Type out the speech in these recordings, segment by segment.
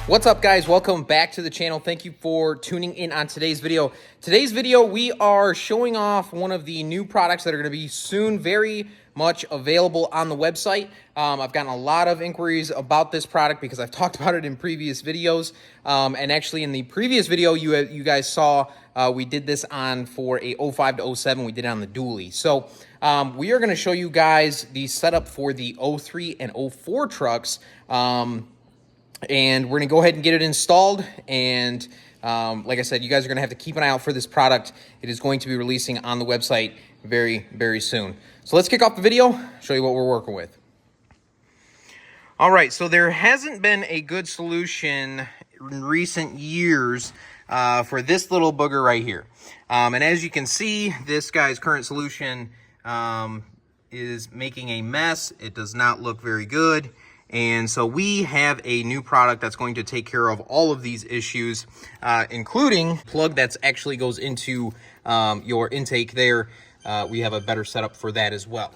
What's up, guys? Welcome back to the channel. Thank you for tuning in on today's video. Today's video, we are showing off one of the new products that are going to be soon very much available on the website. I've gotten a lot of inquiries about this product because I've talked about it in previous videos. And actually in the previous video, you guys saw we did this on for a 05 to 07. We did it on the dually. So we are going to show you guys the setup for the 03 and 04 trucks. And we're going to go ahead and get it installed. And like I said, you guys are going to have to keep an eye out for this product. It is going to be releasing on the website very, very soon. So let's kick off the video, show you what we're working with. All right, so there hasn't been a good solution in recent years for this little booger right here. And as you can see, this guy's current solution is making a mess. It does not look very good. And so we have a new product that's going to take care of all of these issues, including plug that's actually goes into your intake there. We have a better setup for that as well.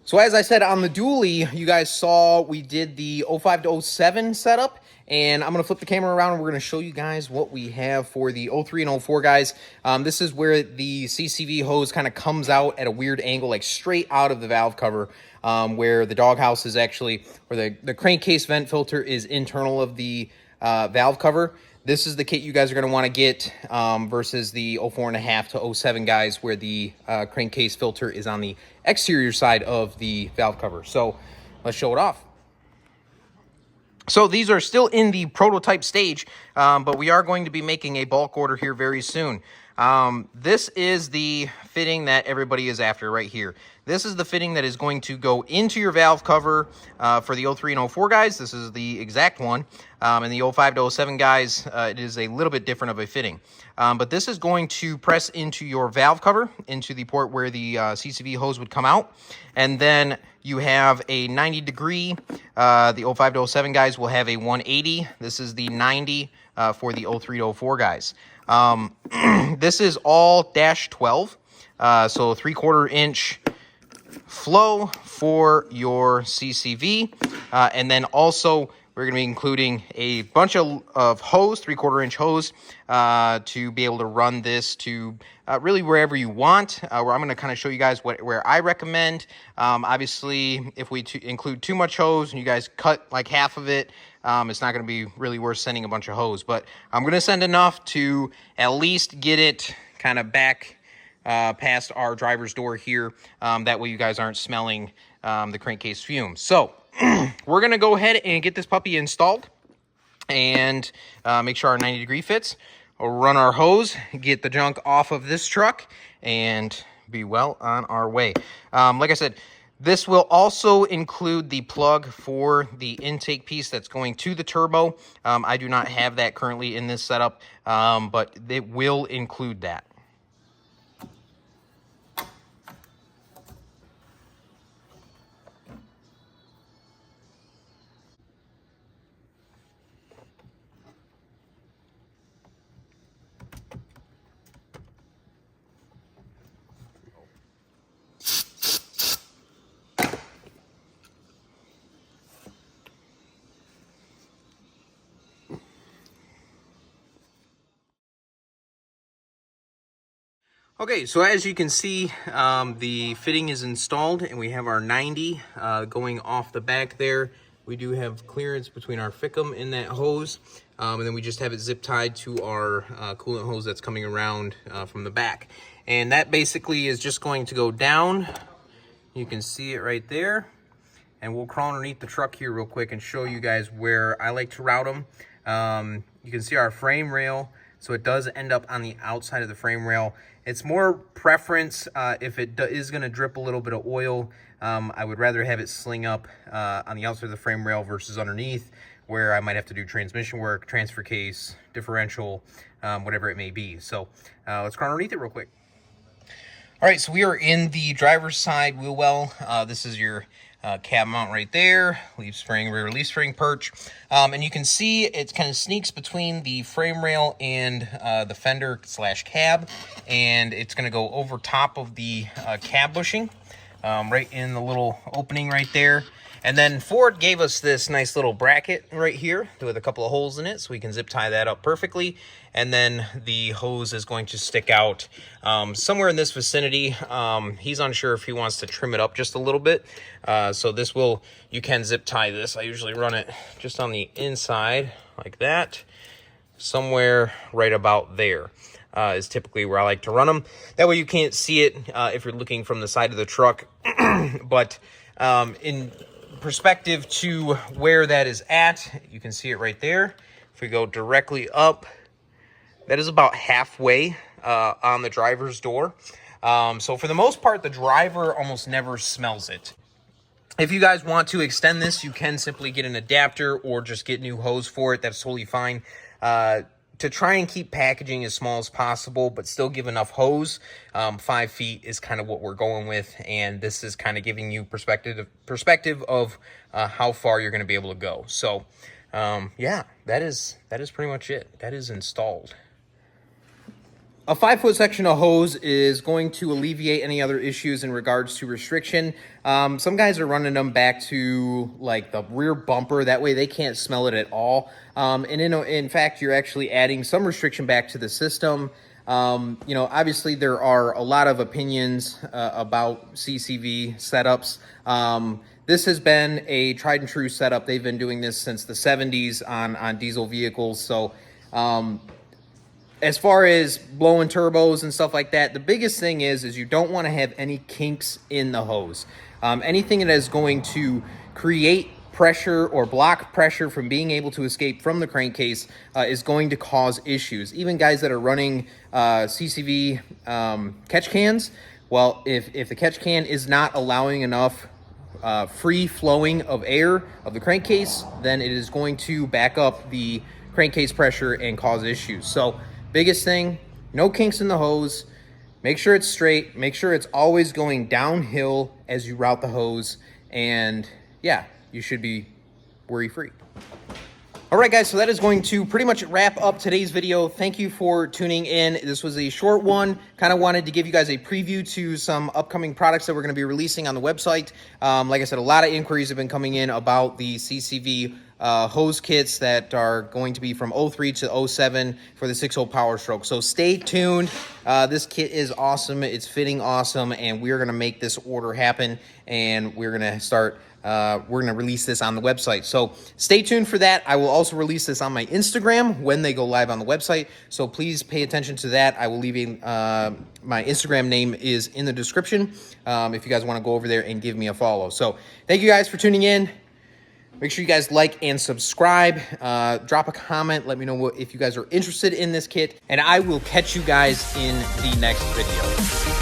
So as I said on the dually, you guys saw we did the 05 to 07 setup. And I'm going to flip the camera around and we're going to show you guys what we have for the 03 and 04 guys. This is where the CCV hose kind of comes out at a weird angle, like straight out of the valve cover, where the doghouse is actually, where the crankcase vent filter is internal of the valve cover. This is the kit you guys are going to want to get versus the 04.5 to 07 guys, where the crankcase filter is on the exterior side of the valve cover. So let's show it off. So these are still in the prototype stage, but we are going to be making a bulk order here very soon. This is the fitting that everybody is after right here. This is the fitting that is going to go into your valve cover for the 03 and 04 guys. This is the exact one. And the 05 to 07 guys, it is a little bit different of a fitting. But this is going to press into your valve cover, into the port where the CCV hose would come out. And then you have a 90 degree. The 05 to 07 guys will have a 180. This is the 90 for the 03 to 04 guys. This is all dash 12. So 3/4 inch flow for your CCV. And then also we're going to be including a bunch of hose, 3/4 inch hose, to be able to run this to really wherever you want. Where I'm going to kind of show you guys where I recommend. Obviously, if we include too much hose and you guys cut like half of it, it's not going to be really worth sending a bunch of hose. But I'm going to send enough to at least get it kind of back past our driver's door here. That way you guys aren't smelling the crankcase fumes. So we're going to go ahead and get this puppy installed and make sure our 90 degree fits. We'll run our hose, get the junk off of this truck, and be well on our way. Like I said, this will also include the plug for the intake piece that's going to the turbo. I do not have that currently in this setup, but it will include that. Okay, so as you can see, the fitting is installed and we have our 90 going off the back there. We do have clearance between our fickum and that hose, and then we just have it zip tied to our coolant hose that's coming around from the back. And that basically is just going to go down. You can see it right there. And we'll crawl underneath the truck here real quick and show you guys where I like to route them. You can see our frame rail. So it does end up on the outside of the frame rail. It's more preference if it is going to drip a little bit of oil. I would rather have it sling up on the outside of the frame rail versus underneath, where I might have to do transmission work, transfer case, differential, whatever it may be. So let's crawl underneath it real quick. All right, so we are in the driver's side wheel well. This is your cab mount right there, leaf spring, rear leaf spring perch. And you can see it kind of sneaks between the frame rail and the fender / cab, and it's going to go over top of the cab bushing. right in the little opening right there. And then Ford gave us this nice little bracket right here with a couple of holes in it, so we can zip tie that up perfectly. And then the hose is going to stick out somewhere in this vicinity. He's unsure if he wants to trim it up just a little bit. So this will, you can zip tie this. I usually run it just on the inside like that. Somewhere right about there is typically where I like to run them. That way you can't see it if you're looking from the side of the truck. But in perspective to where that is at, you can see it right there. If we go directly up, that is about halfway on the driver's door. So for the most part, the driver almost never smells it. If you guys want to extend this, you can simply get an adapter or just get new hose for it. That's totally fine. To try and keep packaging as small as possible, but still give enough hose. 5 feet is kind of what we're going with, and this is kind of giving you perspective of how far you're going to be able to go. So, yeah, that is pretty much it. That is installed. A 5-foot section of hose is going to alleviate any other issues in regards to restriction. Some guys are running them back to like the rear bumper. That way they can't smell it at all. And in fact, you're actually adding some restriction back to the system. You know, obviously there are a lot of opinions about CCV setups. This has been a tried and true setup. They've been doing this since the 70s on diesel vehicles. So, as far as blowing turbos and stuff like that, the biggest thing is you don't want to have any kinks in the hose. Anything that is going to create pressure or block pressure from being able to escape from the crankcase is going to cause issues. Even guys that are running CCV catch cans, well, if the catch can is not allowing enough free flowing of air of the crankcase, then it is going to back up the crankcase pressure and cause issues. So biggest thing, no kinks in the hose. Make sure it's straight. Make sure it's always going downhill as you route the hose. And yeah, you should be worry-free. All right, guys, so that is going to pretty much wrap up today's video. Thank you for tuning in. This was a short one. Kind of wanted to give you guys a preview to some upcoming products that we're going to be releasing on the website. Like I said, a lot of inquiries have been coming in about the CCV hose kits that are going to be from 03 to 07 for the 6-hole Power Stroke. So stay tuned. This kit is awesome. It's fitting awesome, and we're going to make this order happen, and we're going to start we're going to release this on the website. So stay tuned for that. I will also release this on my Instagram when they go live on the website. So please pay attention to that. I will leave my Instagram name is in the description if you guys want to go over there and give me a follow. So thank you guys for tuning in. Make sure you guys like and subscribe. Drop a comment. Let me know if you guys are interested in this kit. And I will catch you guys in the next video.